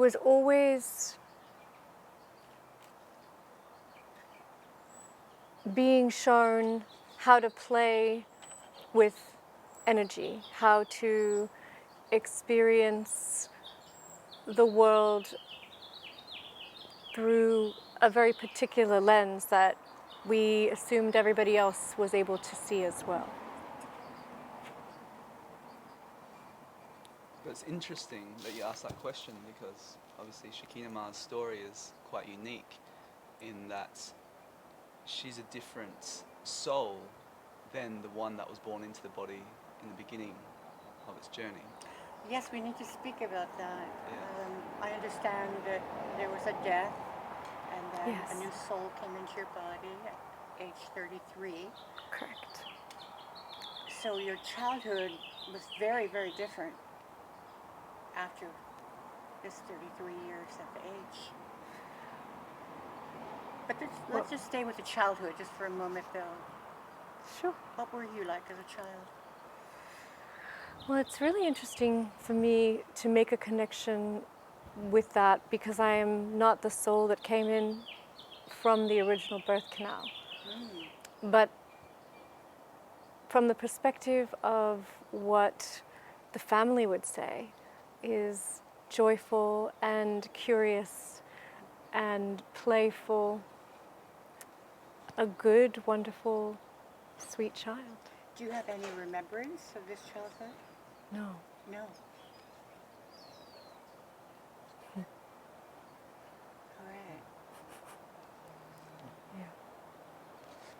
was always being shown how to play with energy, how to experience the world through a very particular lens that we assumed everybody else was able to see as well. But it's interesting that you asked that question, because obviously Shekinah's story is quite unique in that she's a different soul than the one that was born into the body in the beginning of its journey. Yes, we need to speak about that. Yeah. I understand that there was a death, and then Yes. a new soul came into your body at age 33. Correct. So your childhood was very, very different after this 33 years at the age. But let's just stay with the childhood just for a moment, though. Sure. What were you like as a child? Well, it's really interesting for me to make a connection with that, because I am not the soul that came in from the original birth canal. But from the perspective of what the family would say is joyful and curious and playful, a good, wonderful, sweet child. Do you have any remembrance of this childhood? No. No. All right. Yeah.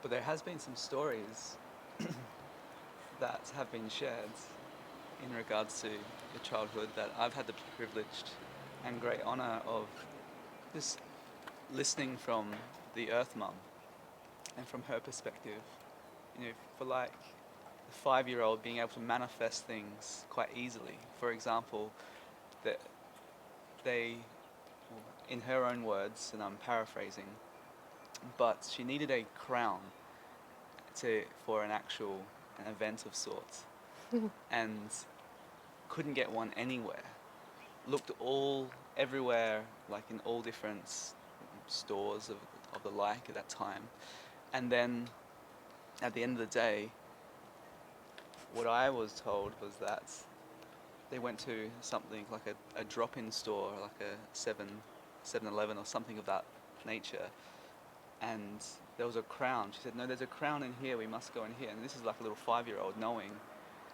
But there has been some stories that have been shared in regards to your childhood that I've had the privileged and great honor of just listening from the Earth Mum and from her perspective. You know, for like a 5-year-old being able to manifest things quite easily. For example, that they, in her own words, and I'm paraphrasing, but she needed a crown for an event of sorts, and couldn't get one anywhere. Looked everywhere, like in all different stores of the like at that time, and then at the end of the day, what I was told was that they went to something like a drop-in store, like a 7-Eleven or something of that nature, and there was a crown. She said, no, there's a crown in here, we must go in here. And this is like a little 5-year-old knowing,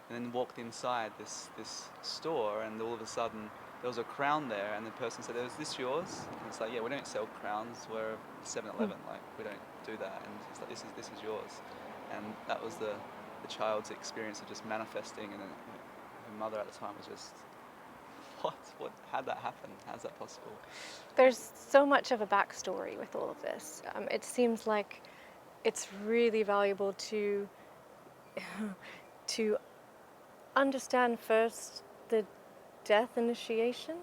and then walked inside this store, and all of a sudden there was a crown there, and the person said, is this yours? And it's like, yeah, we don't sell crowns, we're 7-Eleven, like we don't do that. And it's like, this is yours. And that was the child's experience of just manifesting, and then her mother at the time was just, how'd that happen? How's that possible? There's so much of a backstory with all of this. It seems like it's really valuable to to understand first the death initiation,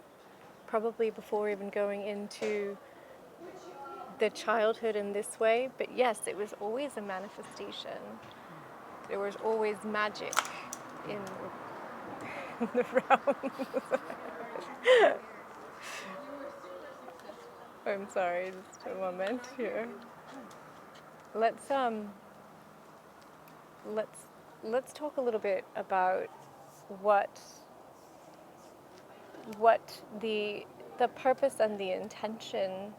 probably before even going into the childhood in this way. But yes, it was always a manifestation. There was always magic in the realms. I'm sorry, just a moment here. Let's talk a little bit about what the purpose and the intention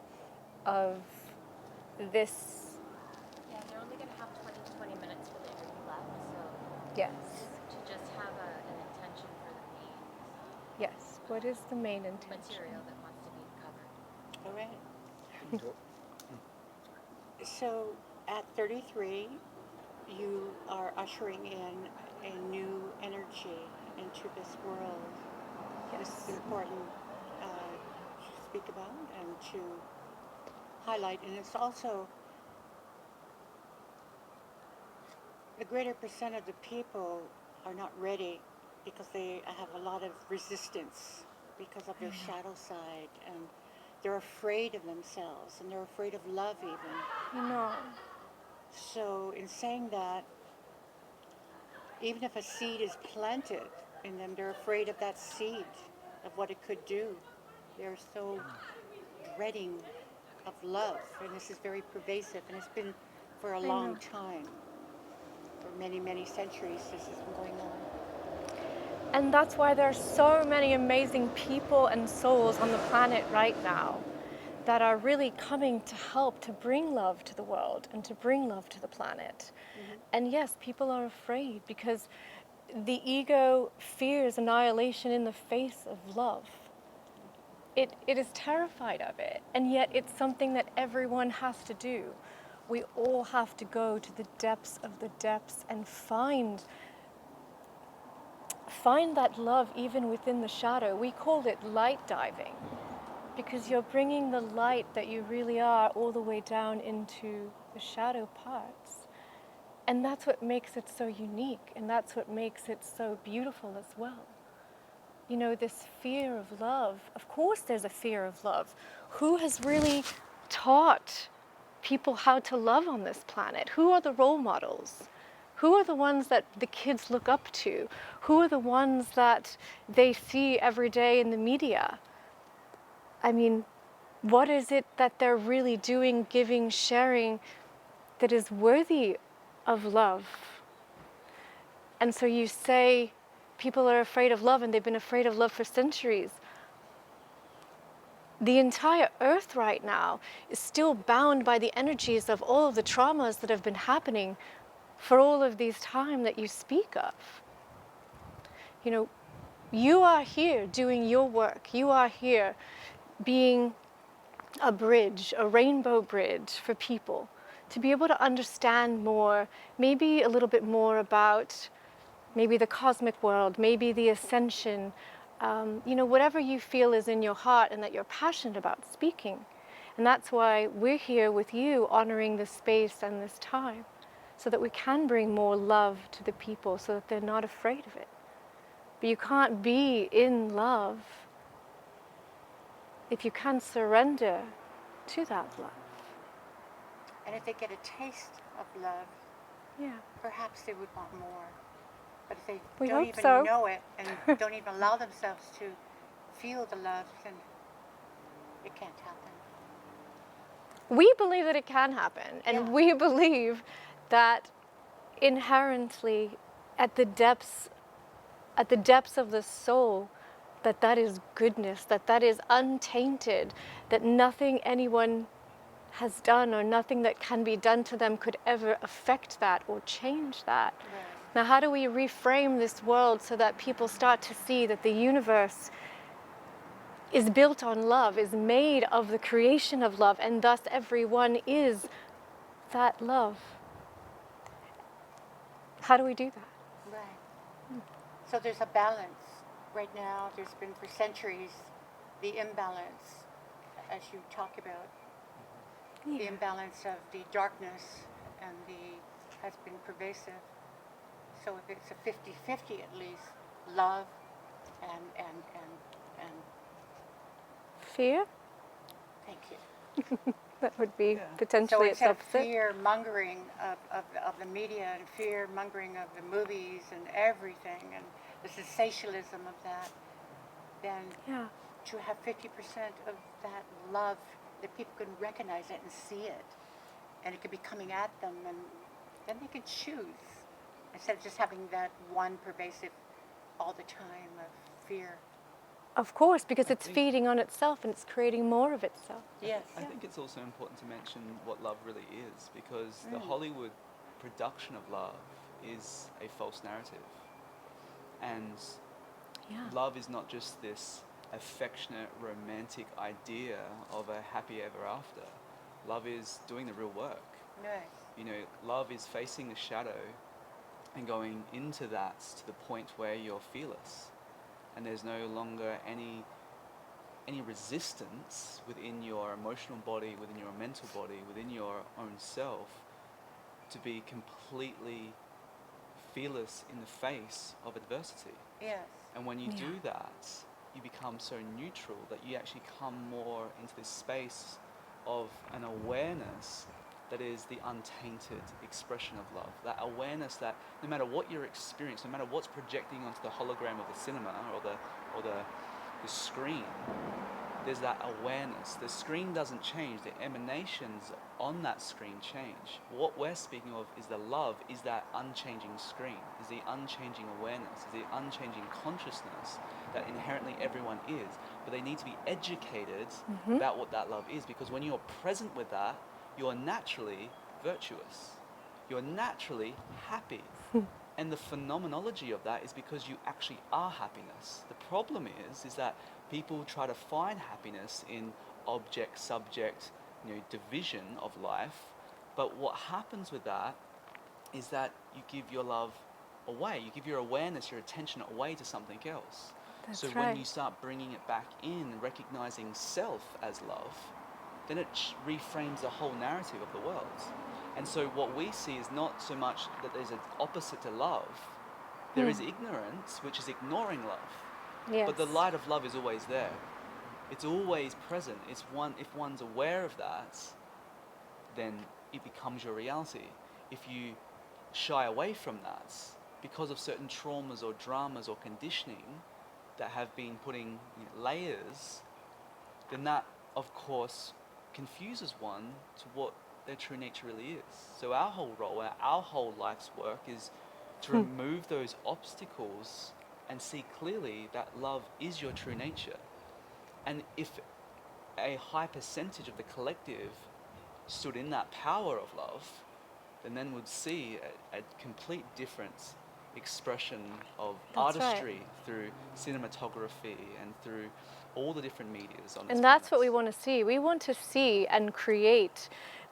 of this. Yeah, they're only going to have 20 minutes for the interview left, so Yes. to just have an intention for the main Yes. What is the main intention? material that wants to be covered. All right. So at 33, you are ushering in a new energy into this world. This is important to speak about and to highlight. And it's also the greater percent of the people are not ready because they have a lot of resistance because of their shadow side, and they're afraid of themselves, and they're afraid of love even. No. So in saying that, even if a seed is planted in them, they're afraid of that seed, of what it could do. They're so dreading of love, and this is very pervasive, and it's been for a I long know. time. For many, many centuries, this has been going on. And that's why there are so many amazing people and souls on the planet right now that are really coming to help to bring love to the world and to bring love to the planet. And yes, people are afraid because the ego fears annihilation in the face of love. It is terrified of it, and yet it's something that everyone has to do. We all have to go to the depths of the depths and find that love even within the shadow. We called it light diving because you're bringing the light that you really are all the way down into the shadow parts. And that's what makes it so unique, and that's what makes it so beautiful as well. You know, this fear of love. Of course there's a fear of love. Who has really taught people how to love on this planet? Who are the role models? Who are the ones that the kids look up to? Who are the ones that they see every day in the media? I mean, what is it that they're really doing, giving, sharing that is worthy of love? And so you say people are afraid of love, and they've been afraid of love for centuries. The entire earth right now is still bound by the energies of all of the traumas that have been happening for all of these time that you speak of. You know, you are here doing your work. You are here being a bridge, a rainbow bridge for people to be able to understand more, maybe a little bit more about maybe the cosmic world, maybe the ascension, you know, whatever you feel is in your heart and that you're passionate about speaking. And that's why we're here with you, honoring this space and this time, so that we can bring more love to the people, so that they're not afraid of it. But you can't be in love if you can't surrender to that love. And if they get a taste of love, Yeah. perhaps they would want more. But if they We don't hope even so. know it and don't even allow themselves to feel the love, then it can't happen. We believe that it can happen, and Yeah. we believe that inherently at the depths of the soul, that is goodness, that is untainted, that nothing anyone has done or nothing that can be done to them could ever affect that or change that. Right. Now, how do we reframe this world so that people start to see that the universe is built on love, is made of the creation of love, and thus everyone is that love? How do we do that? Right. So there's a balance. Right now, there's been for centuries the imbalance, as you talk about, the imbalance of the darkness and has been pervasive. So if it's a 50-50 at least, love and Fear? thank you. That would be Yeah. So potentially its instead of opposite. fear mongering of the media and fear mongering of the movies and everything and the sensationalism of that, then Yeah. to have 50% of that love that people can recognize it and see it, and it could be coming at them, and then they can choose instead of just having that one pervasive all the time of fear. Of course, because I it's think- feeding on itself and it's creating more of itself. Yes. I think it's also important to mention what love really is, because the Mm. Hollywood production of love is a false narrative. And Yeah. love is not just this affectionate, romantic idea of a happy ever after. Love is doing the real work. Right. You know, love is facing the shadow and going into that to the point where you're fearless, and there's no longer any resistance within your emotional body, within your mental body, within your own self, to be completely fearless in the face of adversity. Yes. And when you Yeah. do that, you become so neutral that you actually come more into this space of an awareness that is the untainted expression of love. That awareness that no matter what you're experiencing, no matter what's projecting onto the hologram of the cinema or the screen, there's that awareness. The screen doesn't change, the emanations on that screen change. What we're speaking of is the love, is that unchanging screen, is the unchanging awareness, is the unchanging consciousness that inherently everyone is. But they need to be educated about what that love is, because when you're present with that, you're naturally virtuous. You're naturally happy. And the phenomenology of that is because you actually are happiness. The problem is that people try to find happiness in object, subject, division of life. But what happens with that is that you give your love away. You give your awareness, your attention away to something else. That's so right. when you start bringing it back in, recognizing self as love, then it reframes the whole narrative of the world. And so what we see is not so much that there's an opposite to love. There is ignorance, which is ignoring love. Yes. But the light of love is always there. It's always present. If one's aware of that, then it becomes your reality. If you shy away from that because of certain traumas or dramas or conditioning that have been putting layers, then that, of course, confuses one to what their true nature really is. So our whole role, our whole life's work is to remove those obstacles and see clearly that love is your true nature. And if a high percentage of the collective stood in that power of love, then we'd see a complete different expression of artistry through cinematography and through all the different medias on this And that's what we planet. want to see. We want to see and create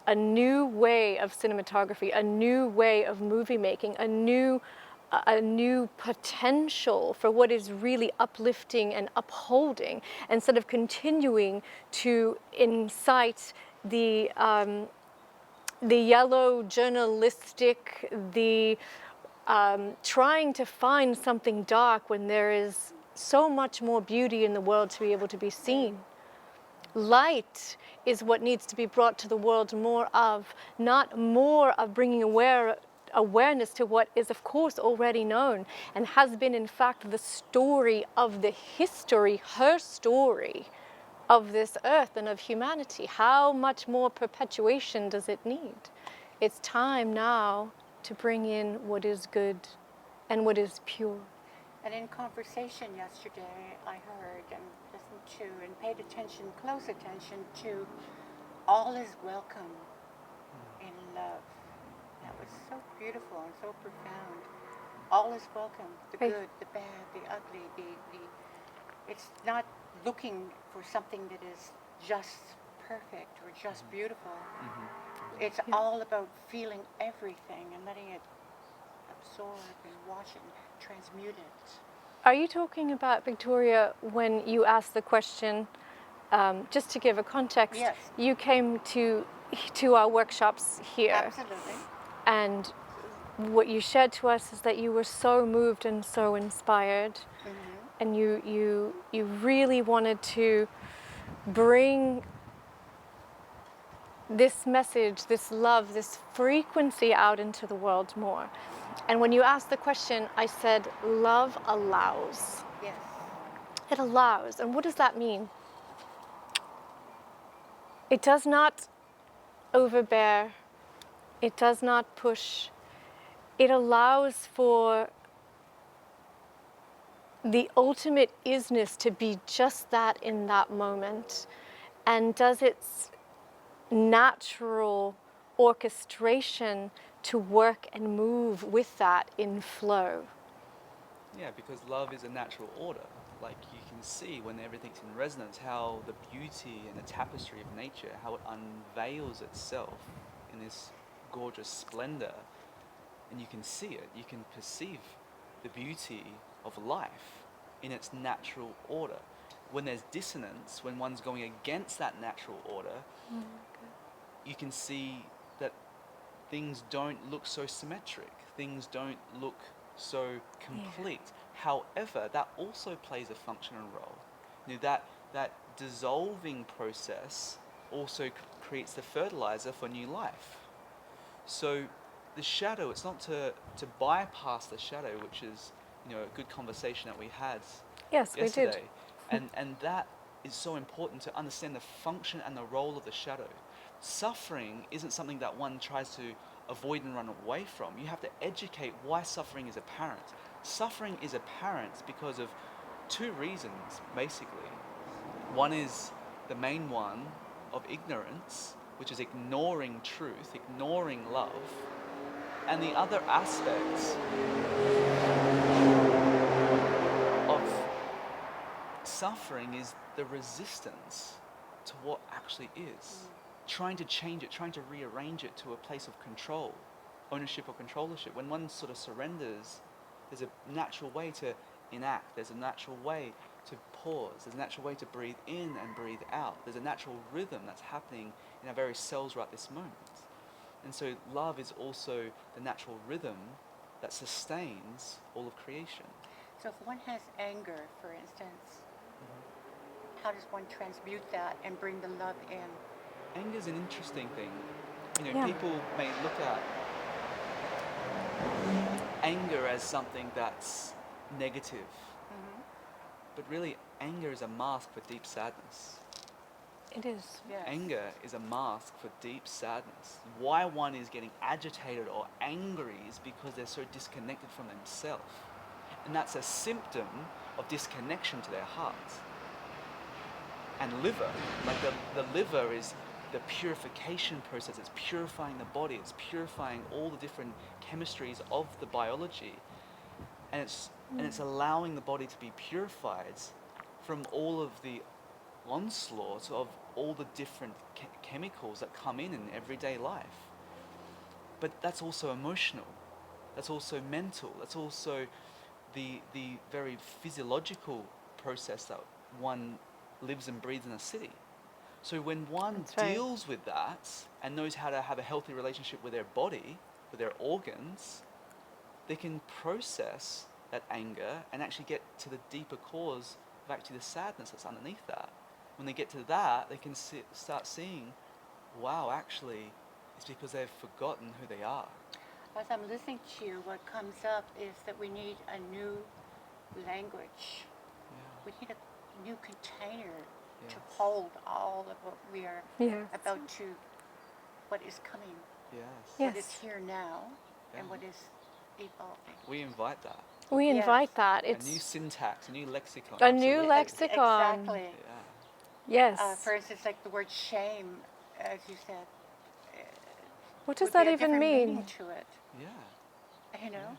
a new way of cinematography, a new way of movie making, a new potential for what is really uplifting and upholding, instead of continuing to incite the yellow journalistic, the trying to find something dark when there is so much more beauty in the world to be able to be seen. Light is what needs to be brought to the world more of, not more of bringing awareness to what is of course already known and has been in fact the story of the history, her story of this earth and of humanity. How much more perpetuation does it need? It's time now to bring in what is good and what is pure. And in conversation yesterday, I heard and listened to and paid attention, close attention to all is welcome in love. That was so beautiful and so profound. All is welcome, the Right. good, the bad, the ugly, the it's not looking for something that is just perfect or just beautiful. It's all about feeling everything and letting it absorb and wash it and transmute it. Are you talking about, Victoria, when you asked the question, just to give a context, Yes. you came to our workshops here, Absolutely. and what you shared to us is that you were so moved and so inspired, and you really wanted to bring this message, this love, this frequency out into the world more. And when you asked the question, I said, love allows. Yes. It allows. And what does that mean? It does not overbear. It does not push. It allows for the ultimate isness to be just that in that moment, and does its natural orchestration to work and move with that in flow. Yeah, because love is a natural order. Like you can see when everything's in resonance, how the beauty and the tapestry of nature, how it unveils itself in this gorgeous splendor. And you can see it, you can perceive the beauty of life in its natural order. When there's dissonance, when one's going against that natural order, you can see that things don't look so symmetric, things don't look so complete. However, that also plays a functional role. That dissolving process also creates the fertilizer for new life. So the shadow, it's not to bypass the shadow, which is a good conversation that we had Yes, yesterday. we did. And that is so important to understand the function and the role of the shadow. Suffering isn't something that one tries to avoid and run away from. You have to educate why suffering is apparent. Suffering is apparent because of two reasons, basically. One is the main one of ignorance, which is ignoring truth, ignoring love. And the other aspect of suffering is the resistance to what actually is. Trying to change it, trying to rearrange it to a place of control, ownership or controllership. When one sort of surrenders, there's a natural way to enact, there's a natural way to pause, there's a natural way to breathe in and breathe out. There's a natural rhythm that's happening in our very cells right this moment. And so love is also the natural rhythm that sustains all of creation. So if one has anger, for instance, how does one transmute that and bring the love in? Anger is an interesting thing. You know, Yeah. people may look at anger as something that's negative, but really anger is a mask for deep sadness. It is. Yes. Anger is a mask for deep sadness. Why one is getting agitated or angry is because they're so disconnected from themselves. And that's a symptom of disconnection to their heart. And liver, like the liver is the purification process. It's purifying the body. It's purifying all the different chemistries of the biology. And it's allowing the body to be purified from all of the onslaught of all the different chemicals that come in everyday life. But that's also emotional. That's also mental. That's also the very physiological process that one lives and breathes in a city. So when one That's right. deals with that and knows how to have a healthy relationship with their body, with their organs, they can process that anger and actually get to the deeper cause of actually the sadness that's underneath that. When they get to that, they can start seeing, wow, actually, it's because they've forgotten who they are. As I'm listening to you, what comes up is that we need a new language. Yeah. We need a new container to Yes. hold all of what we are Yeah. about to, what is coming, Yes. Yeah. what is here now, and Yeah. what is evolving. We invite that. We Yes. invite that. A new It's syntax, a new lexicon. a new absolutely. lexicon. Exactly. Yeah. Yes. For instance, like the word shame, as you said, What does would be that a even different mean? meaning to it. Yeah. You know,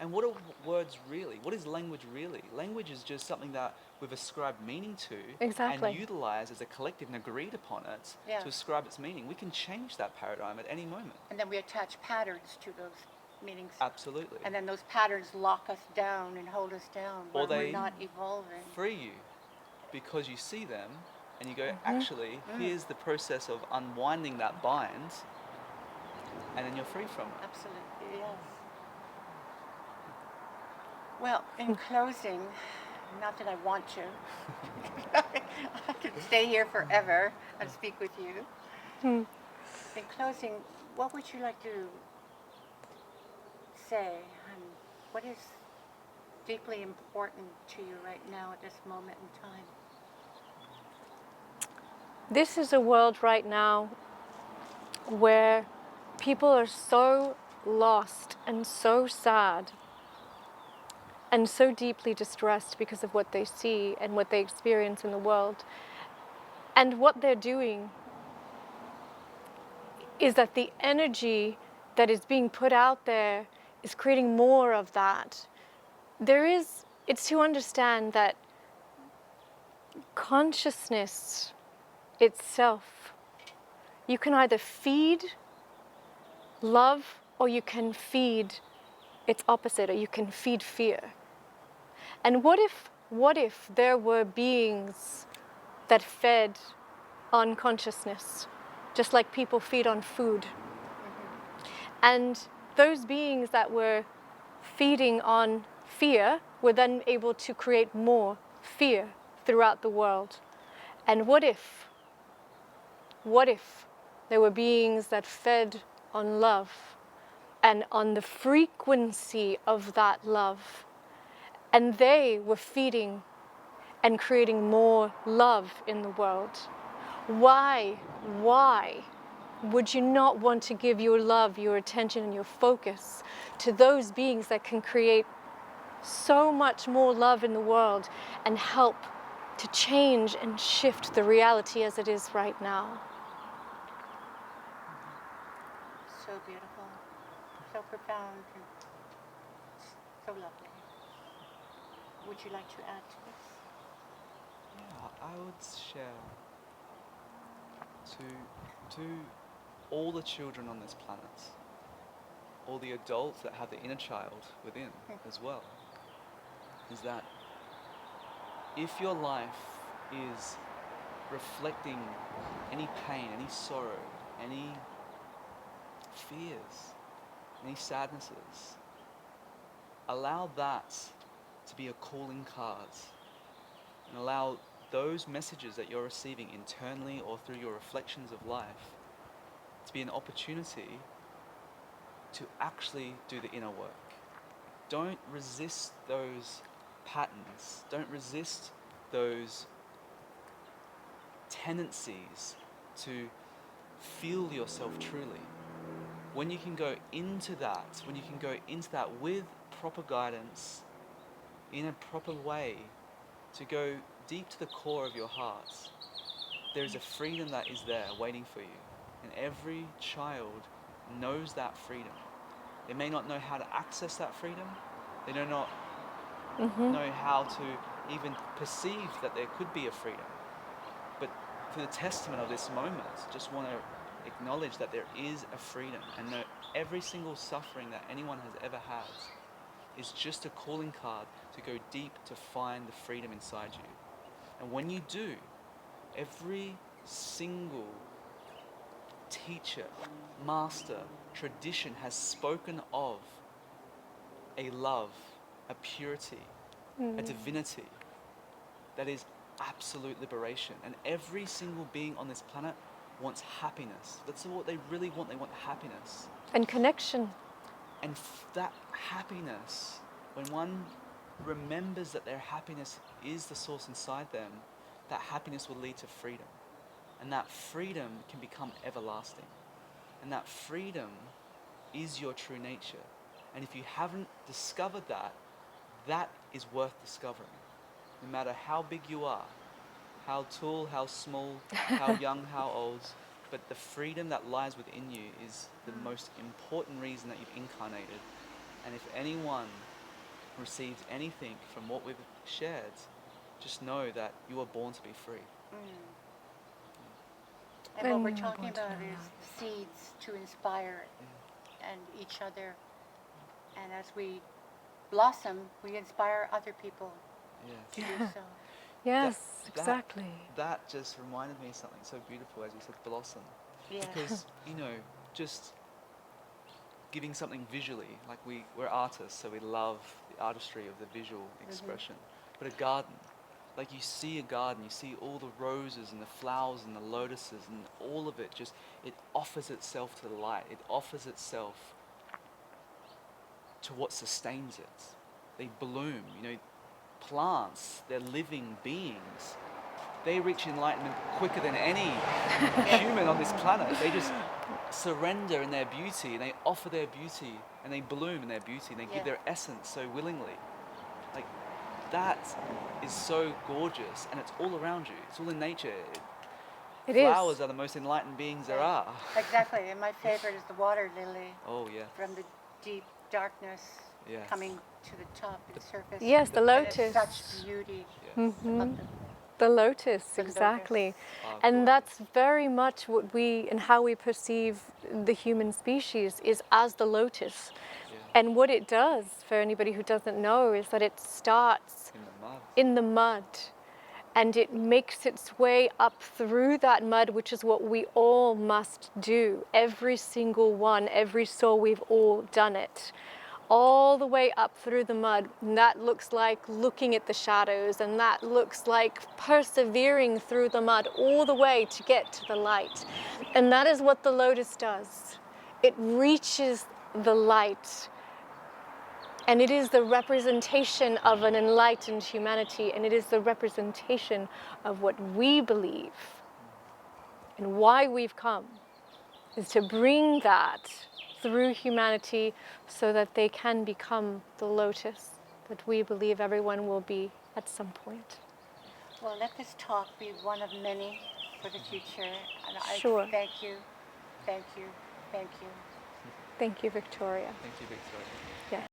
And what are words really? What is language really? Language is just something that we've ascribed meaning to Exactly. and utilized as a collective and agreed upon it Yeah. to ascribe its meaning. We can change that paradigm at any moment. and then we attach patterns to those meanings. Absolutely. And then those patterns lock us down and hold us down Or when we're they not evolving. free you because you see them and you go, actually, here's the process of unwinding that bind, and then you're free from it. Absolutely, yes. Well, in closing, not that I want to, I could stay here forever and speak with you. Hmm. In closing, what would you like to say, and what is deeply important to you right now at this moment in time? This is a world right now where people are so lost and so sad and so deeply distressed because of what they see and what they experience in the world. And what they're doing is that the energy that is being put out there is creating more of that. It's to understand that consciousness itself, you can either feed love or you can feed its opposite, or you can feed fear. And what if there were beings that fed on consciousness, just like people feed on food? And those beings that were feeding on fear were then able to create more fear throughout the world. And what if there were beings that fed on love and on the frequency of that love, and they were feeding and creating more love in the world. Why would you not want to give your love, your attention, and your focus to those beings that can create so much more love in the world and help to change and shift the reality as it is right now? So beautiful, so profound, and so lovely. Would you like to add to this? Yeah, I would share to all the children on this planet, all the adults that have the inner child within as well, is that if your life is reflecting any pain, any sorrow, any fears, any sadnesses, allow that to be a calling card, and allow those messages that you're receiving internally or through your reflections of life to be an opportunity to actually do the inner work. Don't resist those patterns. Don't resist those tendencies to feel yourself truly. When you can go into that, with proper guidance, in a proper way, to go deep to the core of your heart, there is a freedom that is there waiting for you. And every child knows that freedom. They may not know how to access that freedom. They do not know how to even perceive that there could be a freedom. But for the testament of this moment, just want to acknowledge that there is a freedom, and know every single suffering that anyone has ever had is just a calling card to go deep to find the freedom inside you. And when you do, every single teacher, master, tradition has spoken of a love, a purity, a divinity that is absolute liberation. And every single being on this planet wants happiness. That's what they really want. They want happiness. And connection. And that happiness, when one remembers that their happiness is the source inside them, that happiness will lead to freedom. And that freedom can become everlasting. And that freedom is your true nature. And if you haven't discovered that, that is worth discovering. No matter how big you are, how tall, how small, how young, how old, but the freedom that lies within you is the most important reason that you've incarnated. And if anyone receives anything from what we've shared, just know that you are born to be free. And what we're talking about is seeds to inspire and each other. And as we blossom, we inspire other people to do so. Yes, exactly. That just reminded me of something so beautiful, as you said, blossom. Yeah. Because, just giving something visually, like we're artists, so we love the artistry of the visual expression. But a garden, like you see a garden, you see all the roses and the flowers and the lotuses and all of it, it offers itself to the light. It offers itself to what sustains it. They bloom, plants, they're living beings. They reach enlightenment quicker than any human on this planet. They just surrender in their beauty, and they offer their beauty, and they bloom in their beauty, and they give their essence so willingly. Like, that is so gorgeous, and it's all around you. It's all in nature. Flowers are the most enlightened beings there are. Exactly, and my favorite is the water lily. Oh, yeah. From the deep darkness coming to the top and surface. Yes, the lotus. And it's such beauty. Yes. The lotus, exactly. And that's very much what and how we perceive the human species is as the lotus. And what it does, for anybody who doesn't know, is that it starts in the mud. And it makes its way up through that mud, which is what we all must do. Every single one, every soul, we've all done it. All the way up through the mud. And that looks like looking at the shadows, and that looks like persevering through the mud all the way to get to the light. And that is what the lotus does. It reaches the light And it is the representation of an enlightened humanity, and it is the representation of what we believe and why we've come, is to bring that through humanity so that they can become the lotus that we believe everyone will be at some point. Well, let this talk be one of many for the future. And I Sure. thank you, thank you, thank you. Thank you, Victoria. Thank you, Victoria. Yeah.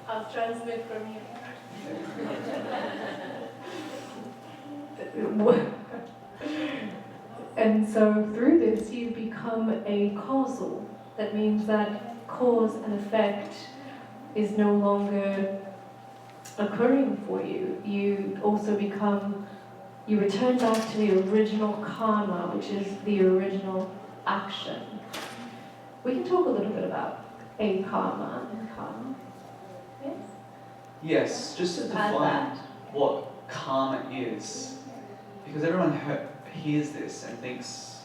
I'll transmit from you. And so through this you become a causal. That means that cause and effect is no longer occurring for you. You also become, you return back to the original karma, which is the original action. We can talk a little bit about a karma and karma. Yes? Yes, just to define what karma is, because everyone hears this and thinks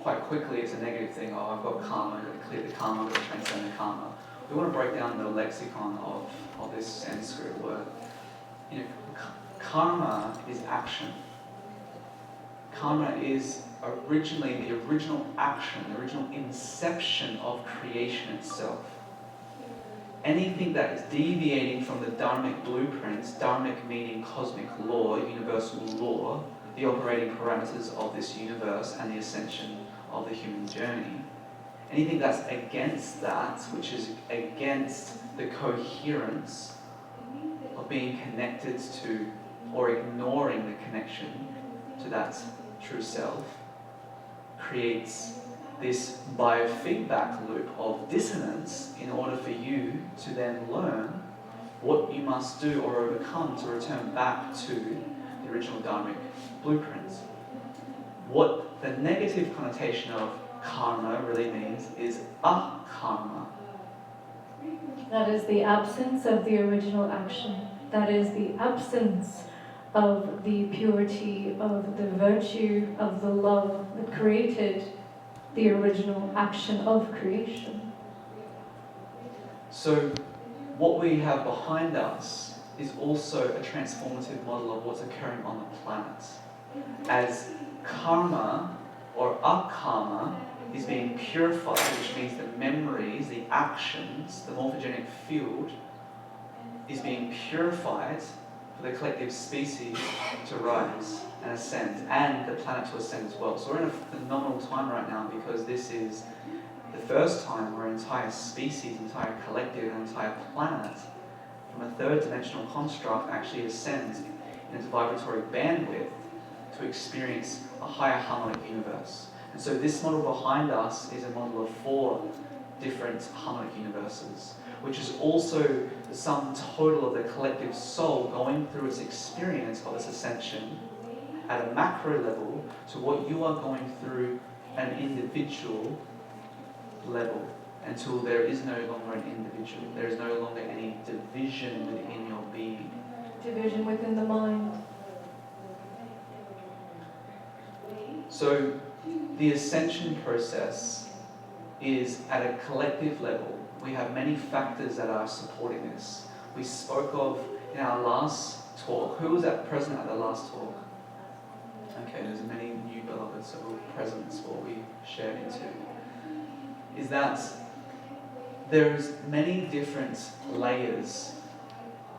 quite quickly it's a negative thing. Oh, I've got karma, I've got to clear the karma, I've got to transcend the karma. We want to break down the lexicon of this Sanskrit word. You know, karma is action. Karma is originally the original action, the original inception of creation itself. Anything that is deviating from the dharmic blueprints, dharmic meaning cosmic law, universal law, the operating parameters of this universe and the ascension of the human journey, anything that's against that, which is against the coherence of being connected to or ignoring the connection to that true self, creates this biofeedback loop of dissonance in order for you to then learn what you must do or overcome to return back to the original dharmic blueprints. What the negative connotation of karma really means is akarma. That is the absence of the original action. That is the absence of the purity, of the virtue, of the love that created the original action of creation. So what we have behind us is also a transformative model of what's occurring on the planet. As karma or akarma is being purified, which means the memories, the actions, the morphogenic field is being purified for the collective species to rise and ascend, and the planet to ascend as well. So we're in a phenomenal time right now because this is the first time where an entire species, entire collective, an entire planet from a third dimensional construct actually ascends in its vibratory bandwidth to experience a higher harmonic universe. And so this model behind us is a model of 4 different harmonic universes, which is also the sum total of the collective soul going through its experience of its ascension at a macro level to what you are going through an individual level, until there is no longer an individual. There is no longer any division within your being. Division within the mind. So the ascension process is at a collective level. We have many factors that are supporting this. We spoke of in our last talk. Who was present at the last talk? Okay, there's many new beloveds that were present. That's what we shared into. Is that there's many different layers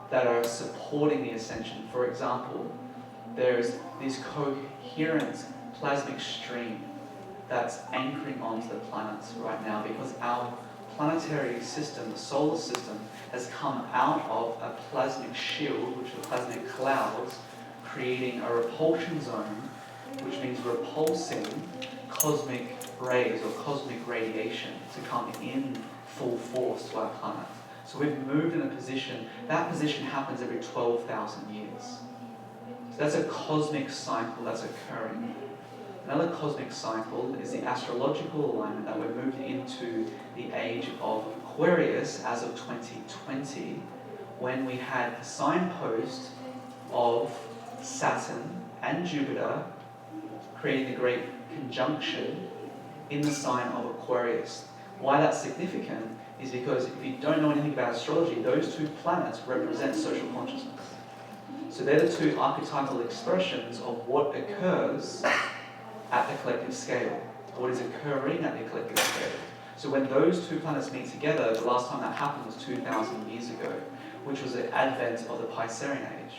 that are supporting the ascension. For example, there's this coherent plasmic stream that's anchoring onto the planets right now because our planetary system, the solar system, has come out of a plasmic shield, which are plasmic clouds, creating a repulsion zone, which means repulsing cosmic rays or cosmic radiation to come in full force to our planet. So we've moved in a position, that position happens every 12,000 years. So that's a cosmic cycle that's occurring. Another cosmic cycle is the astrological alignment that we've moved into the age of Aquarius as of 2020, when we had the signpost of Saturn and Jupiter creating a great conjunction in the sign of Aquarius. Why that's significant is because if you don't know anything about astrology, those two planets represent social consciousness. So they're the two archetypal expressions of what occurs at the collective scale, what is occurring at the collective scale. So when those two planets meet together, the last time that happened was 2,000 years ago, which was the advent of the Piscean age.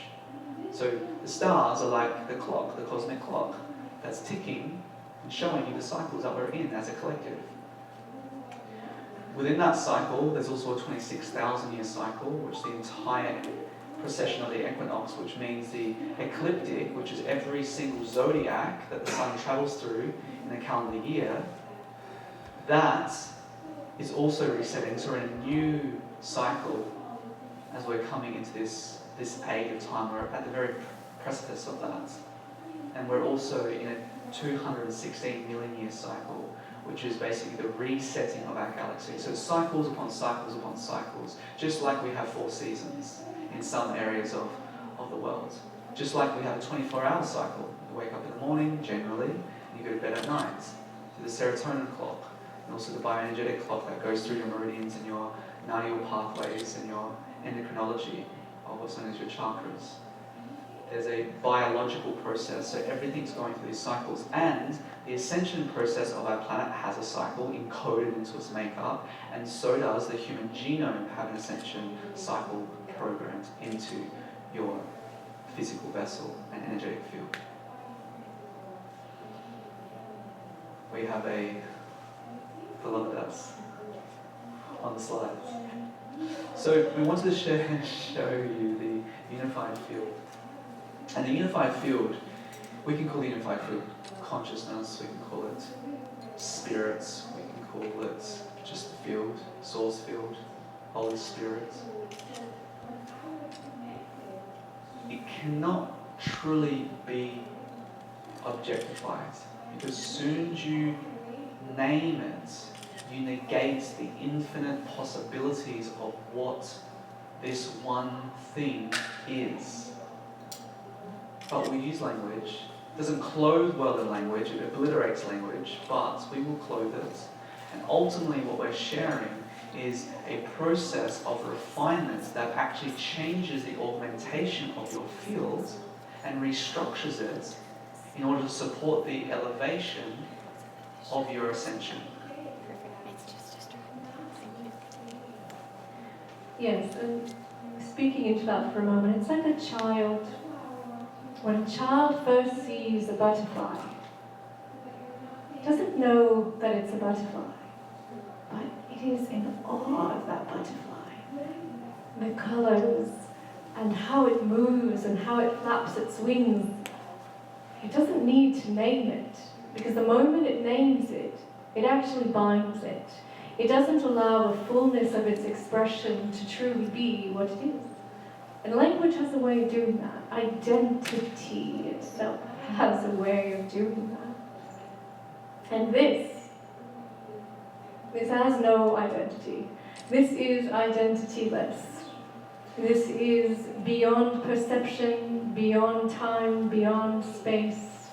So the stars are like the clock, the cosmic clock, that's ticking and showing you the cycles that we're in as a collective. Within that cycle, there's also a 26,000 year cycle, which is the entire precession of the equinox, which means the ecliptic, which is every single zodiac that the sun travels through in a calendar year, that is also resetting. So we're in a new cycle as we're coming into this age of time. We're at the very precipice of that. And we're also in a 216 million year cycle, which is basically the resetting of our galaxy. So cycles upon cycles upon cycles, just like we have 4 seasons in some areas of the world. Just like we have a 24-hour cycle. You wake up in the morning, generally, and you go to bed at night. So the serotonin clock, and also the bioenergetic clock that goes through your meridians and your nodal pathways and your endocrinology, or what's known as your chakras. There's a biological process, so everything's going through these cycles, and the ascension process of our planet has a cycle encoded into its makeup, and so does the human genome have an ascension cycle programmed into your physical vessel and energetic field. We have a Philomedas on the slides. So we wanted to show you the unified field. And the unified field, we can call the unified field consciousness, we can call it spirits, we can call it just the field, source field, Holy Spirit. It cannot truly be objectified, because as soon as you name it, you negate the infinite possibilities of what this one thing is. But we use language. It doesn't clothe well in language, it obliterates language, but we will clothe it. And ultimately what we're sharing is a process of refinement that actually changes the augmentation of your field and restructures it in order to support the elevation of your ascension. Yes, and speaking into that for a moment, it's like a child. When a child first sees a butterfly, it doesn't know that it's a butterfly, but it is in awe of that butterfly. The colours and how it moves and how it flaps its wings. It doesn't need to name it, because the moment it names it, it actually binds it. It doesn't allow the fullness of its expression to truly be what it is. And language has a way of doing that. Identity itself has a way of doing that. And this has no identity. This is identityless. This is beyond perception, beyond time, beyond space.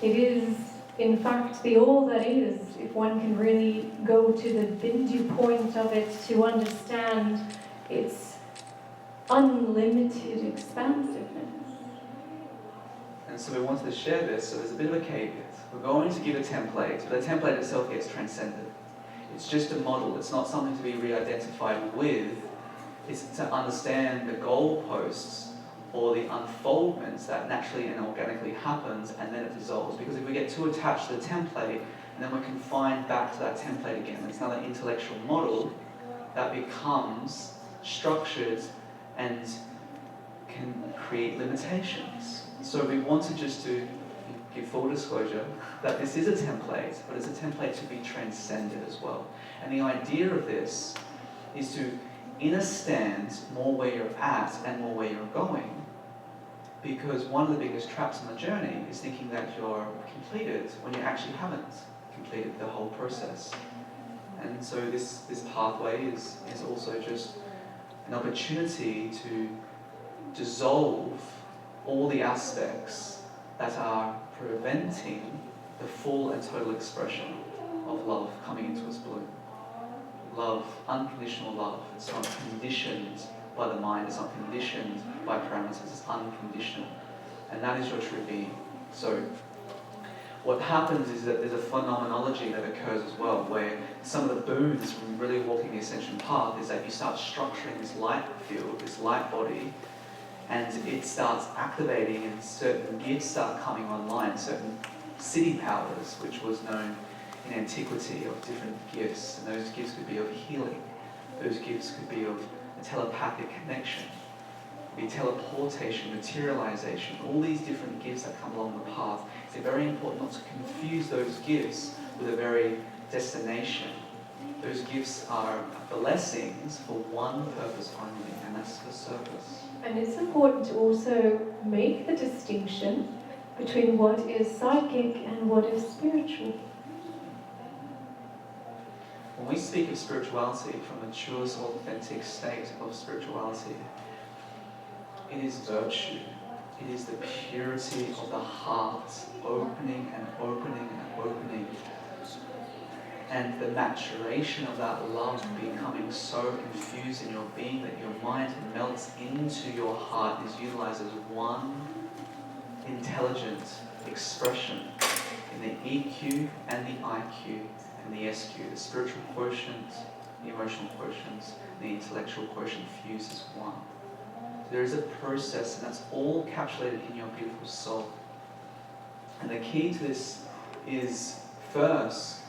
It is, in fact, the all that is, if one can really go to the Bindu point of it to understand its unlimited expansiveness. And so we wanted to share this, so there's a bit of a caveat. We're going to give a template, but the template itself gets transcended. It's just a model, it's not something to be re-identified with. It's to understand the goalposts or the unfoldments that naturally and organically happens, and then it dissolves. Because if we get too attached to the template, and then we're confined back to that template again, it's another intellectual model that becomes structured and can create limitations. So we wanted just to give full disclosure that this is a template, but it's a template to be transcended as well. And the idea of this is to understand more where you're at and more where you're going. Because one of the biggest traps on the journey is thinking that you're completed when you actually haven't completed the whole process. And so this pathway is also just an opportunity to dissolve all the aspects that are preventing the full and total expression of love coming into its bloom. Love, unconditional love, it's not conditioned by the mind, it's not conditioned by parameters, it's unconditional. And that is your true being. So what happens is that there's a phenomenology that occurs as well, where some of the boons from really walking the ascension path is that you start structuring this light field, this light body, and it starts activating and certain gifts start coming online, certain city powers, which was known in antiquity of different gifts. And those gifts could be of healing, those gifts could be of a telepathic connection, be teleportation, materialization, all these different gifts that come along the path. It's very important not to confuse those gifts with a very destination. Those gifts are blessings for one purpose only, and that's for service. And it's important to also make the distinction between what is psychic and what is spiritual. When we speak of spirituality from a truest, authentic state of spirituality, it is virtue. It is the purity of the heart, opening and opening and opening. And the maturation of that love becoming so infused in your being that your mind melts into your heart is utilized as one intelligent expression in the EQ and the IQ and the SQ, the spiritual quotient, the emotional quotient, and the intellectual quotient fused as one. There is a process, and that's all encapsulated in your beautiful soul. And the key to this is first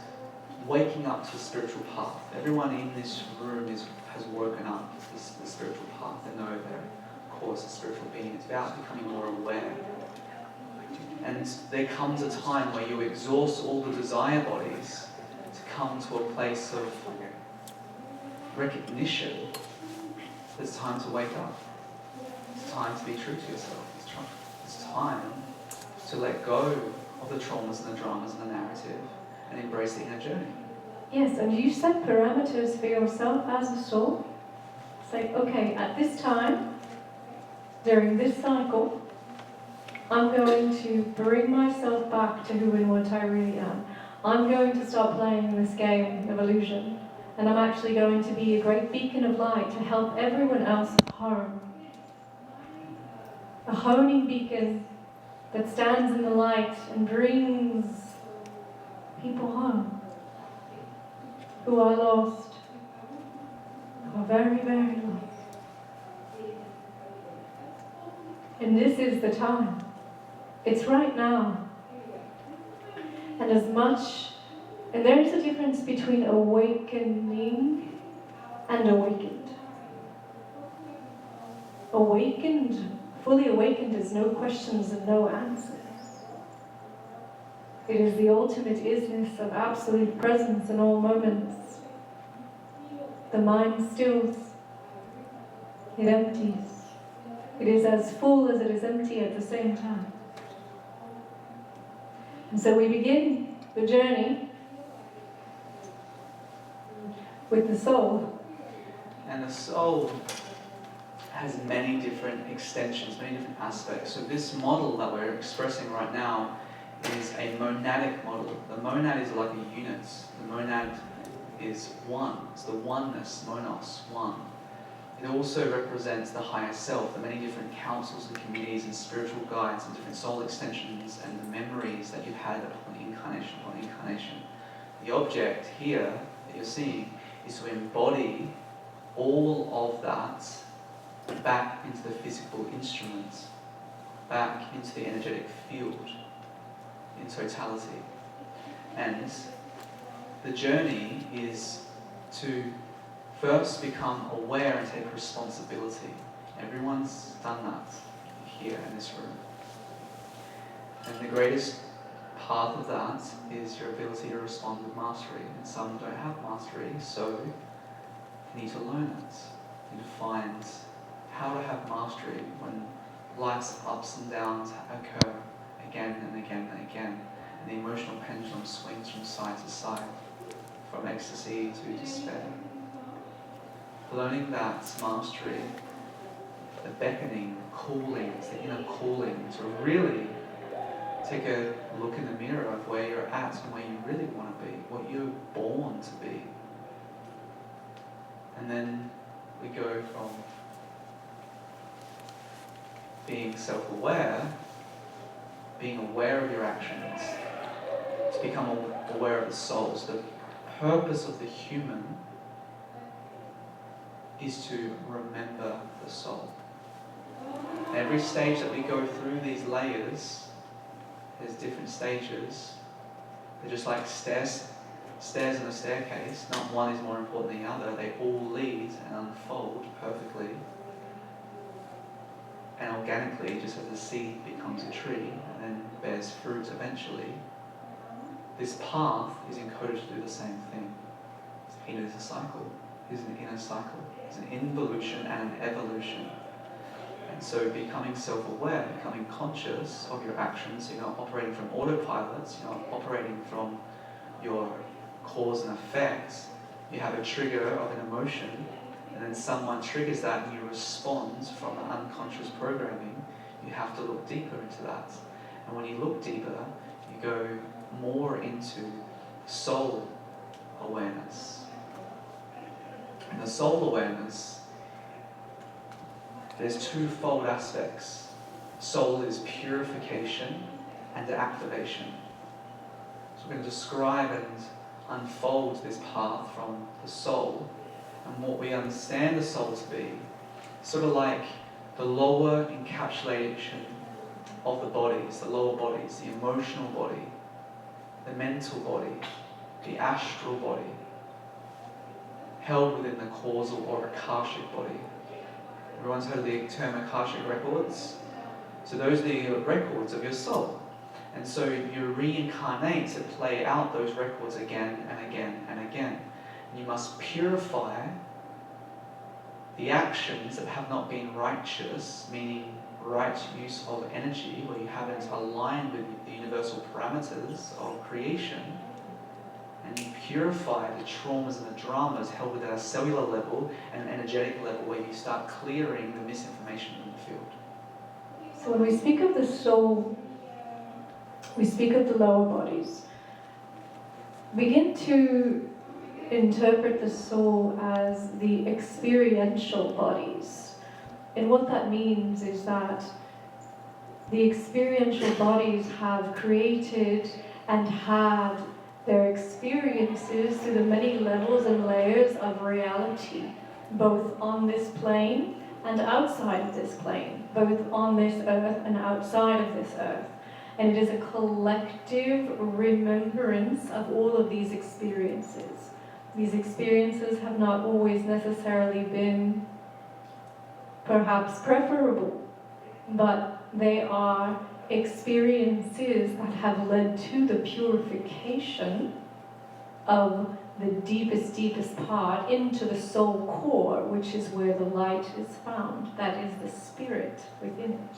waking up to a spiritual path. Everyone in this room has woken up to the spiritual path. They know their course, a spiritual being. It's about becoming more aware. And there comes a time where you exhaust all the desire bodies to come to a place of recognition. It's time to wake up. It's time to be true to yourself. It's time to let go of the traumas and the dramas and the narrative and embrace the inner journey. Yes, and you set parameters for yourself as a soul. Say, okay, at this time, during this cycle, I'm going to bring myself back to who and what I really am. I'm going to start playing this game of illusion, and I'm actually going to be a great beacon of light to help everyone else home. A honing beacon that stands in the light and brings people home who are lost, who are very, very lost. And this is the time. It's right now. And and there is a difference between awakening and awakened. Fully awakened is no questions and no answers. It is the ultimate isness of absolute presence in all moments. The mind stills. It empties. It is as full as it is empty at the same time. And so we begin the journey with the soul. And the soul has many different extensions, many different aspects. So this model that we're expressing right now is a monadic model. The monad is like a unit. The monad is one. It's the oneness, monos, one. It also represents the higher self, the many different councils and committees and spiritual guides and different soul extensions and the memories that you've had upon incarnation upon incarnation. The object here that you're seeing is to embody all of that back into the physical instrument, back into the energetic field in totality. And the journey is to first become aware and take responsibility. Everyone's done that here in this room. And the greatest part of that is your ability to respond with mastery. And some don't have mastery, so you need to learn it. You need to find how to have mastery when life's ups and downs occur again and again and again. And the emotional pendulum swings from side to side, from ecstasy to despair. Learning that mastery the beckoning, callings, the inner calling, to really take a look in the mirror of where you're at and where you really want to be, what you're born to be. And then we go from being self-aware, being aware of your actions, to become aware of the soul. So the purpose of the human is to remember the soul. Every stage that we go through these layers, there's different stages. They're just like stairs in a staircase. Not one is more important than the other. They all lead and unfold perfectly and organically, just as a seed becomes a tree and then bears fruit eventually. This path is encoded to do the same thing. It is a cycle. It is an inner cycle. It's an involution and an evolution. And so becoming self-aware, becoming conscious of your actions, you're not operating from autopilots, you're not operating from your cause and effect. You have a trigger of an emotion, and then someone triggers that and you respond from an unconscious programming. You have to look deeper into that. And when you look deeper, you go more into soul awareness. And the soul awareness, there's twofold aspects. Soul is purification and activation. So we're going to describe and unfold this path from the soul and what we understand the soul to be, sort of like the lower encapsulation of the bodies, the lower bodies, the emotional body, the mental body, the astral body, held within the causal or akashic body. Everyone's heard of the term akashic records? So those are the records of your soul. And so you reincarnate to play out those records again and again and again. And you must purify the actions that have not been righteous, meaning right use of energy, where you haven't aligned with the universal parameters of creation. And you purify the traumas and the dramas held at a cellular level and an energetic level, where you start clearing the misinformation in the field. So when we speak of the soul, we speak of the lower bodies. Begin to interpret the soul as the experiential bodies. And what that means is that the experiential bodies have created and had their experiences through the many levels and layers of reality, both on this plane and outside of this plane, both on this earth and outside of this earth. And it is a collective remembrance of all of these experiences. These experiences have not always necessarily been perhaps preferable, but they are experiences that have led to the purification of the deepest part into the soul core, which is where the light is found. That is the spirit within it.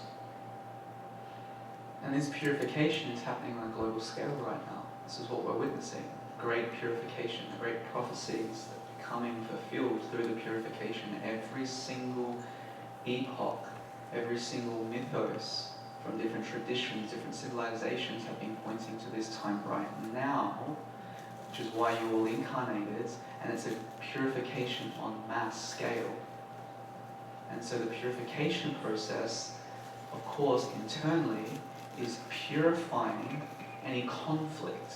And this purification is happening on a global scale right now. This is what we're witnessing. Great purification, the great prophecies that are becoming fulfilled through the purification. Every single epoch, every single mythos from different traditions, different civilizations have been pointing to this time right now, which is why you all incarnated, and it's a purification on mass scale. And so the purification process, of course, internally, is purifying any conflict,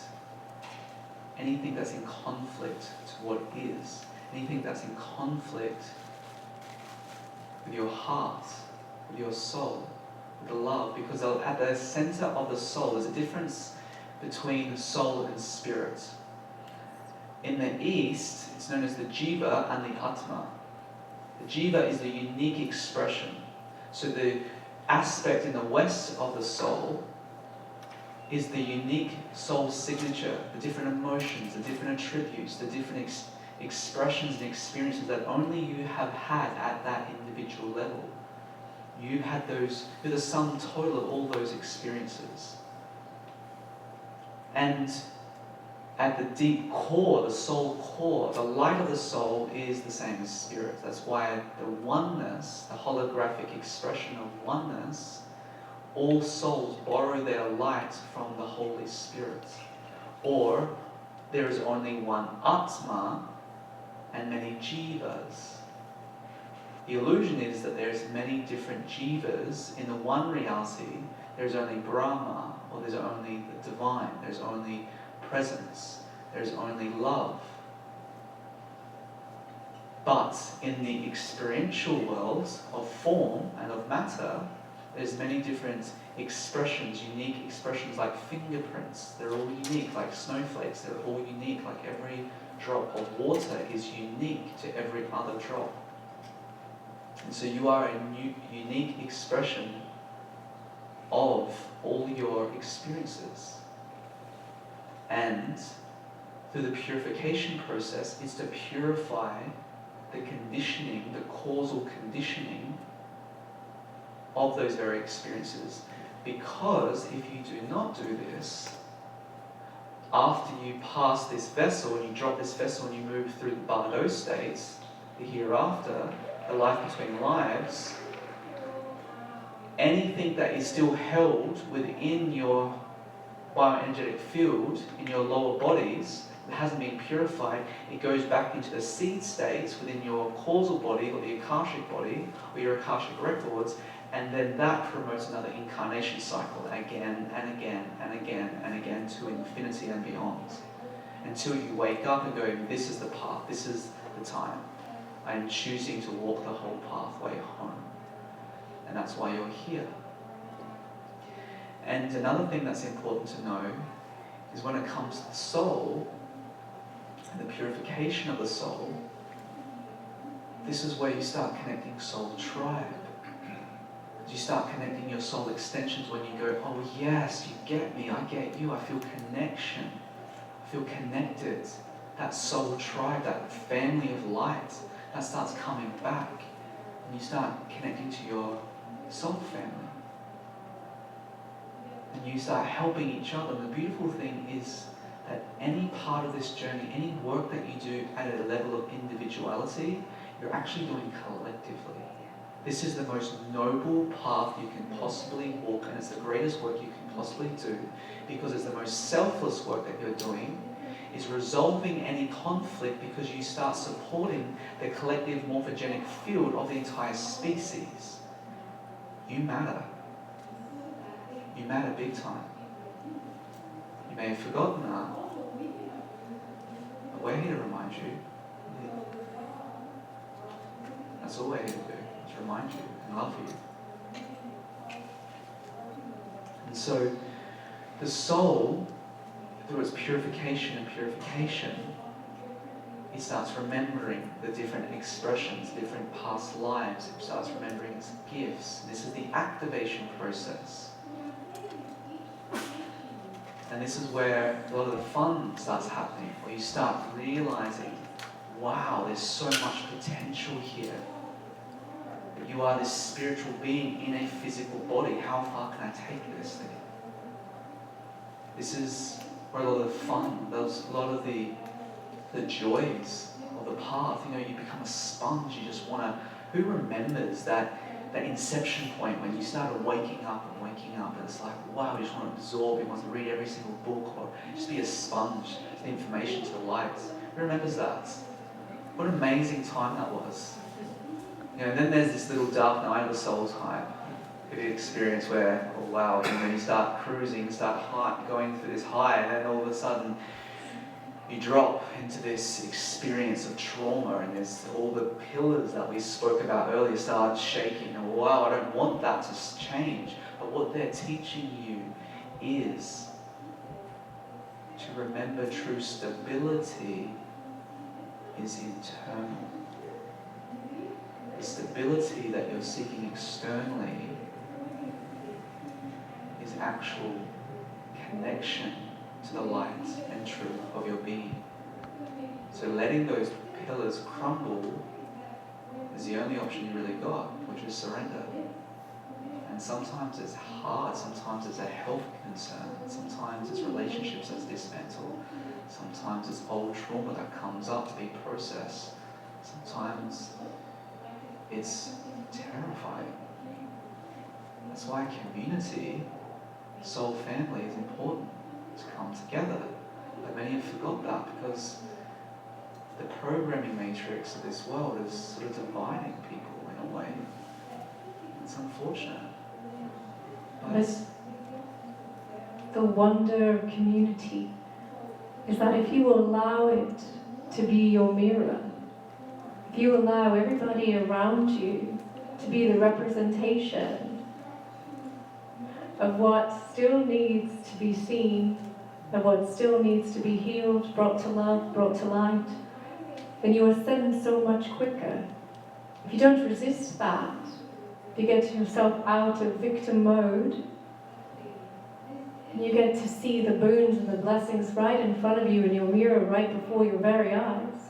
anything that's in conflict to what is, anything that's in conflict with your heart, with your soul, with the love, because at the center of the soul, there's a difference between soul and spirit. In the East, it's known as the Jiva and the Atma. The Jiva is the unique expression. So the aspect in the West of the soul is the unique soul signature, the different emotions, the different attributes, the different expressions and experiences that only you have had at that individual level. You've had those, you're the sum total of all those experiences. And at the deep core, the soul core, the light of the soul is the same as spirit. That's why the oneness, the holographic expression of oneness, all souls borrow their light from the Holy Spirit. Or there is only one Atma and many Jivas. The illusion is that there's many different Jivas. In the one reality, there's only Brahma, or there's only the divine, there's only presence, there's only love. But in the experiential world of form and of matter, there's many different expressions, unique expressions like fingerprints. They're all unique, like snowflakes. They're all unique, like every drop of water is unique to every other drop. And so you are a unique expression of all your experiences. And through the purification process is to purify the conditioning, the causal conditioning of those very experiences. Because if you do not do this, after you pass this vessel and you drop this vessel and you move through the bardo states, the hereafter, the life between lives, anything that is still held within your bioenergetic field in your lower bodies that hasn't been purified, it goes back into the seed states within your causal body or the Akashic body or your Akashic records, and then that promotes another incarnation cycle again and again and again and again to infinity and beyond, until you wake up and go, this is the path, this is the time. I am choosing to walk the whole pathway home. And that's why you're here. And another thing that's important to know is when it comes to the soul and the purification of the soul, this is where you start connecting soul tribe. You start connecting your soul extensions when you go, oh yes, you get me, I get you, I feel connection, I feel connected. That soul tribe, that family of light, that starts coming back. And you start connecting to your soul family. And you start helping each other. And the beautiful thing is that any part of this journey, any work that you do at a level of individuality, you're actually doing collectively. This is the most noble path you can possibly walk, and it's the greatest work you can possibly do, because it's the most selfless work that you're doing, is resolving any conflict, because you start supporting the collective morphogenic field of the entire species. You matter. You matter big time. You may have forgotten that, but we're here to remind you. That's all we're here to do. Remind you and love you. And so the soul, through its purification and purification, it starts remembering the different expressions, different past lives. It starts remembering its gifts. This is the activation process. And this is where a lot of the fun starts happening, where you start realizing, wow, there's so much potential here. You are this spiritual being in a physical body. How far can I take this thing? This is where a lot of the fun, there's a lot of the joys of the path. You know, you become a sponge. You just want to. Who remembers that inception point when you started waking up, and it's like, wow, you just want to absorb. You want to read every single book or just be a sponge to the information, to the light. Who remembers that? What an amazing time that was. You know, and then there's this little dark night of the soul time. The experience where, oh wow, you start cruising, start going through this high, and then all of a sudden you drop into this experience of trauma, and there's all the pillars that we spoke about earlier start shaking. And wow, I don't want that to change. But what they're teaching you is to remember true stability is internal. The stability that you're seeking externally is actual connection to the light and truth of your being. So letting those pillars crumble is the only option you really got, which is surrender. And sometimes it's hard, sometimes it's a health concern, sometimes it's relationships that's dismantled, sometimes it's old trauma that comes up to be processed. Sometimes it's terrifying. That's why community, soul family is important to come together. But many have forgot that because the programming matrix of this world is sort of dividing people in a way. It's unfortunate. But the wonder of community is that if you allow it to be your mirror, if you allow everybody around you to be the representation of what still needs to be seen, of what still needs to be healed, brought to love, brought to light, then you ascend so much quicker. If you don't resist that, if you get yourself out of victim mode, you get to see the boons and the blessings right in front of you in your mirror, right before your very eyes,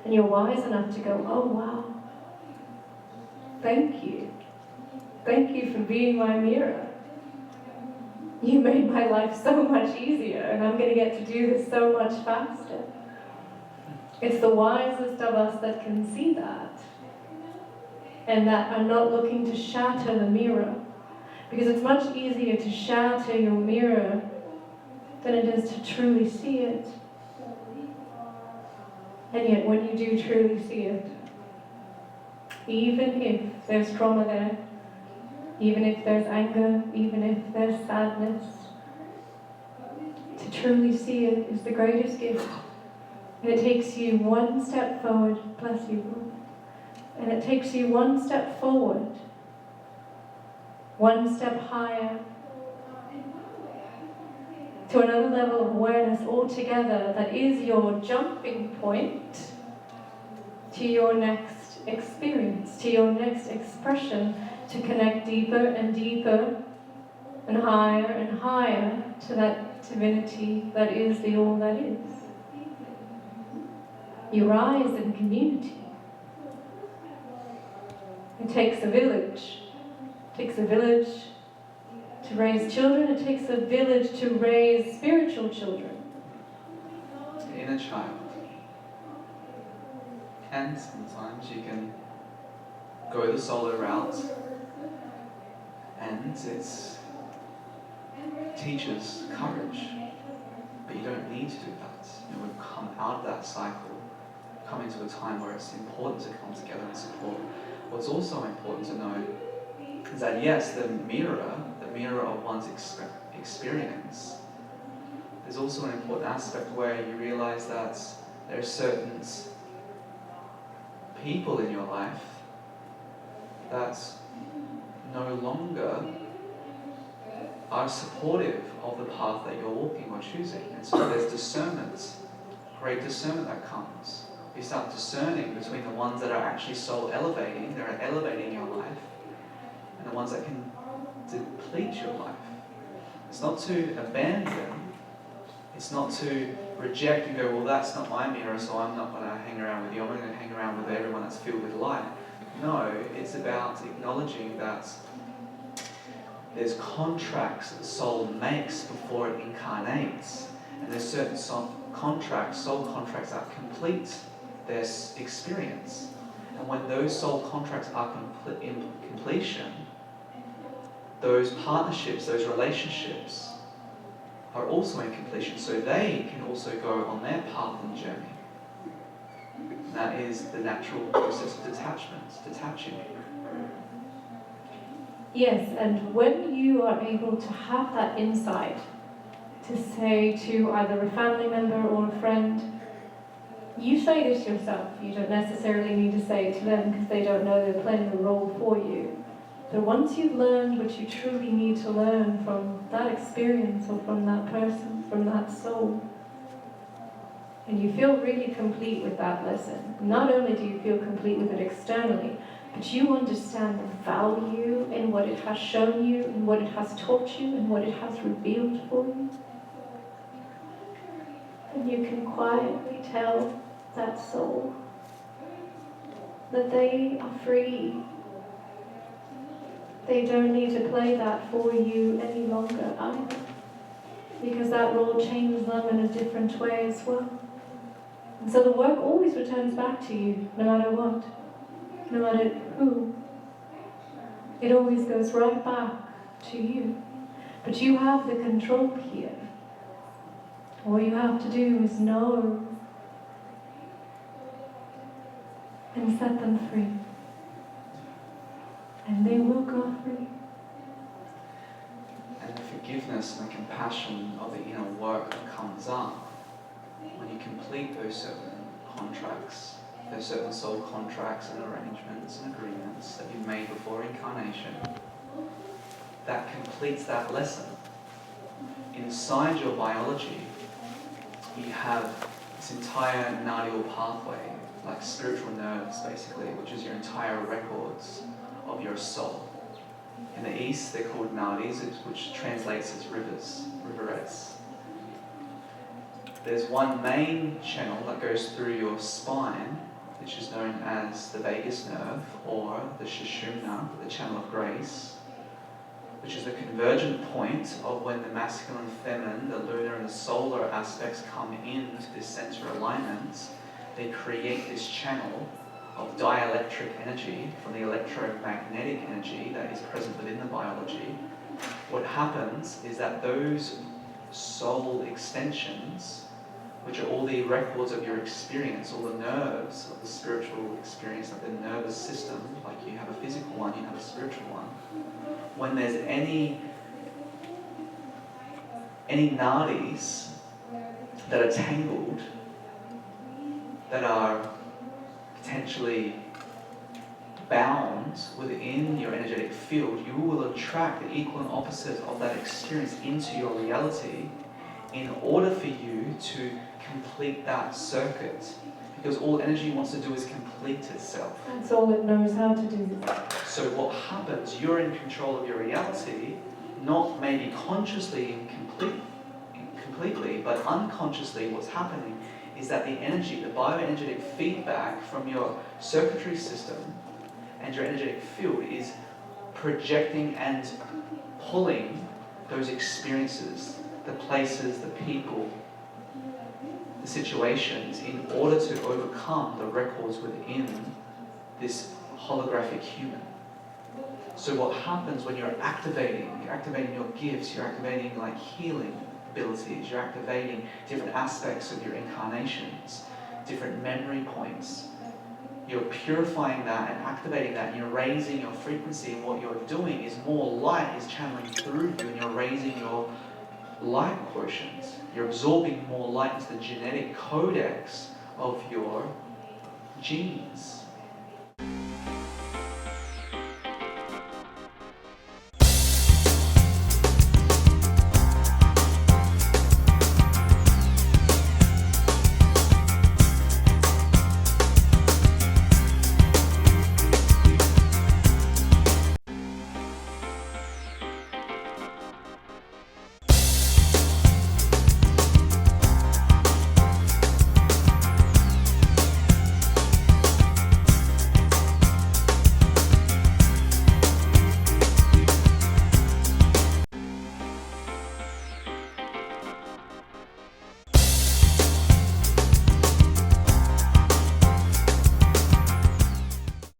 and you're wise enough to go, oh wow, thank you. Thank you for being my mirror. You made my life so much easier, and I'm going to get to do this so much faster. It's the wisest of us that can see that, and that are not looking to shatter the mirror. Because it's much easier to shatter your mirror than it is to truly see it. And yet when you do truly see it, even if there's trauma there, even if there's anger, even if there's sadness, to truly see it is the greatest gift. And it takes you one step forward, bless you, and it takes you one step forward, one step higher, to another level of awareness altogether that is your jumping point to your next experience, to your next expression, to connect deeper and deeper and higher to that divinity that is the all that is. You rise in community. It takes a village. It takes a village to raise children. It takes a village to raise spiritual children. The inner child. And sometimes you can go the solo route, and it teaches courage. But you don't need to do that. You know, we've come out of that cycle, come into a time where it's important to come together and support. What's also important to know is that yes, the mirror of one's experience, there's also an important aspect where you realize that there are certain people in your life that no longer are supportive of the path that you're walking or choosing. And so there's discernment, great discernment that comes. You start discerning between the ones that are actually soul elevating, that are elevating your life, and the ones that can deplete your life. It's not to abandon, it's not to reject and go, well, that's not my mirror, so I'm not going to hang around with you, I'm not going to hang around with everyone that's filled with light. No, it's about acknowledging that there's contracts that the soul makes before it incarnates, and there's certain soul contracts that complete their experience. And when those soul contracts are in completion, those partnerships, those relationships are also in completion, so they can also go on their path and journey. And that is the natural process of detachment, detaching. Yes, and when you are able to have that insight to say to either a family member or a friend, you say this yourself, you don't necessarily need to say it to them because they don't know they're playing the role for you. But once you've learned what you truly need to learn from that experience or from that person, from that soul, and you feel really complete with that lesson, not only do you feel complete with it externally, but you understand the value in what it has shown you, and what it has taught you, and what it has revealed for you. And you can quietly tell that soul that they are free. They don't need to play that for you any longer either, because that role changes them in a different way as well. And so the work always returns back to you, no matter what, no matter who. It always goes right back to you. But you have the control here. All you have to do is know and set them free. And they will go free. And the forgiveness and the compassion of the inner work that comes up when you complete those certain contracts, those certain soul contracts and arrangements and agreements that you've made before incarnation, that completes that lesson. Inside your biology, you have this entire nadial pathway, like spiritual nerves basically, which is your entire records of your soul. In the East, they're called nadis, which translates as rivers, riverets. There's one main channel that goes through your spine, which is known as the vagus nerve, or the Shekinah, the channel of grace, which is the convergent point of when the masculine, feminine, the lunar and the solar aspects come into this center alignment. They create this channel of dielectric energy from the electromagnetic energy that is present within the biology. What happens is that those soul extensions, which are all the records of your experience, all the nerves of the spiritual experience, like the nervous system, like you have a physical one, you have a spiritual one. When there's any nadis that are tangled, that are potentially bound within your energetic field, you will attract the equal and opposite of that experience into your reality in order for you to complete that circuit. Because all energy wants to do is complete itself. That's all it knows how to do. So what happens, you're in control of your reality, not maybe consciously and completely, but unconsciously what's happening is that the energy, the bioenergetic feedback from your circuitry system and your energetic field is projecting and pulling those experiences, the places, the people, the situations, in order to overcome the records within this holographic human. So what happens when you're activating your gifts, you're activating like healing abilities, you're activating different aspects of your incarnations, different memory points. You're purifying that and activating that, and you're raising your frequency, and what you're doing is more light is channeling through you, and you're raising your light quotient. You're absorbing more light into the genetic codex of your genes.